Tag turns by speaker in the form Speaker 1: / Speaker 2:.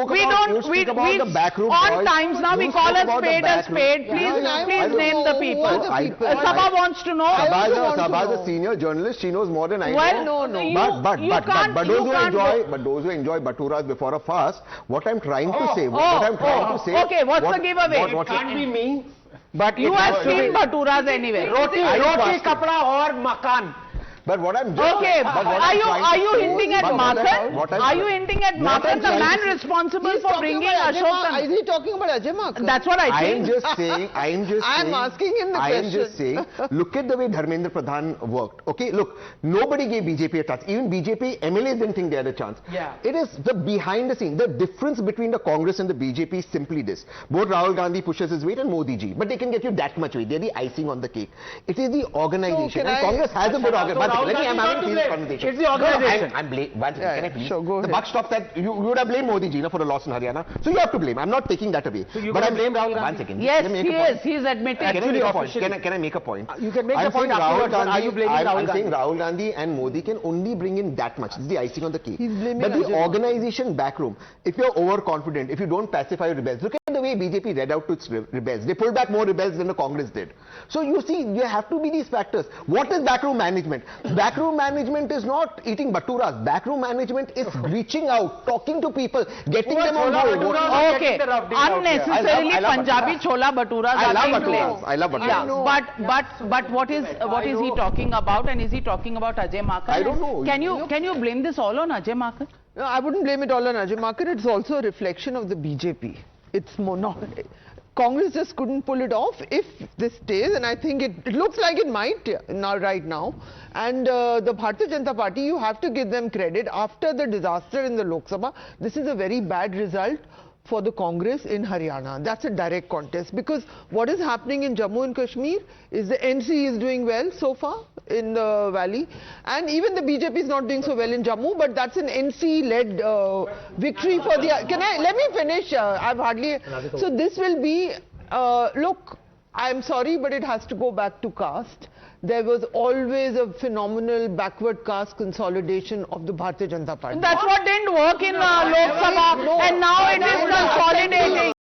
Speaker 1: about the backroom
Speaker 2: on times now we call a spade a spade. Please name the people. Sabha wants to know.
Speaker 1: Sabha is a senior journalist. She knows more than I know. But those who enjoy baturas before a fast, what I'm trying to say.
Speaker 2: Okay, what's the giveaway?
Speaker 3: It can't be me.
Speaker 2: But you have seen baturas anyway.
Speaker 3: Roti, kapda or makan.
Speaker 1: But what I'm just
Speaker 2: okay, are you hinting at Makhan? Are you hinting at Makhan, the man responsible for bringing Ashok?
Speaker 4: Is he talking about Ajay Makhan?
Speaker 2: That's what I think.
Speaker 4: I'm asking him the question.
Speaker 1: I am just saying, look at the way Dharmendra Pradhan worked. Okay, look, nobody gave BJP a chance. Even BJP MLAs didn't think they had a chance.
Speaker 2: Yeah.
Speaker 1: It is the behind the scene. The difference between the Congress and the BJP is simply this. Both Rahul Gandhi pushes his weight and Modi ji. But they can get you that much weight. They're the icing on the cake. It is the organization. And Congress has a good organization. I'm having this conversation.
Speaker 2: It's the organization.
Speaker 1: Can I please? Sure, the buck stops that you would have blamed Modi ji for the loss in Haryana. So you have to blame. I'm not taking that away.
Speaker 3: So you can blame Rahul Gandhi?
Speaker 1: One second.
Speaker 2: Yes, he is. He is admitting.
Speaker 1: Can I make a point?
Speaker 3: You can make a point afterwards, but are you blaming Rahul Gandhi?
Speaker 1: I'm saying Rahul Gandhi and Modi can only bring in that much. This is the icing on the cake.
Speaker 4: He's blaming
Speaker 1: But the organization backroom, if you're overconfident, if you don't pacify rebels, look at the way BJP read out to its rebels. They pulled back more rebels than the Congress did. So you see, you have to be these factors. What is backroom management? Backroom management is not eating baturas. Backroom management is reaching out, talking to people, getting them on board.
Speaker 2: Okay, unnecessarily Punjabi chola baturas are being played.
Speaker 1: I love baturas.
Speaker 2: Yeah, but what is he talking about, and is he talking about Ajay Makhan?
Speaker 1: I don't know.
Speaker 2: Can you blame this all on Ajay Makhan?
Speaker 4: No, I wouldn't blame it all on Ajay Makhan. It's also a reflection of the BJP. It's more not. Congress just couldn't pull it off if this stays, and I think it looks like it might now, right now. And the Bharatiya Janata Party, you have to give them credit. After the disaster in the Lok Sabha, this is a very bad result for the Congress in Haryana. That's a direct contest, because what is happening in Jammu and Kashmir is the NC is doing well so far in the valley, and even the BJP is not doing so well in Jammu, but that's an NC-led victory for the... Let me finish. I've hardly... So this will be... look, I'm sorry, but it has to go back to caste. There was always a phenomenal backward caste consolidation of the Bharatiya Janata Party.
Speaker 2: That's what didn't work in Lok Sabha, and now it is consolidating.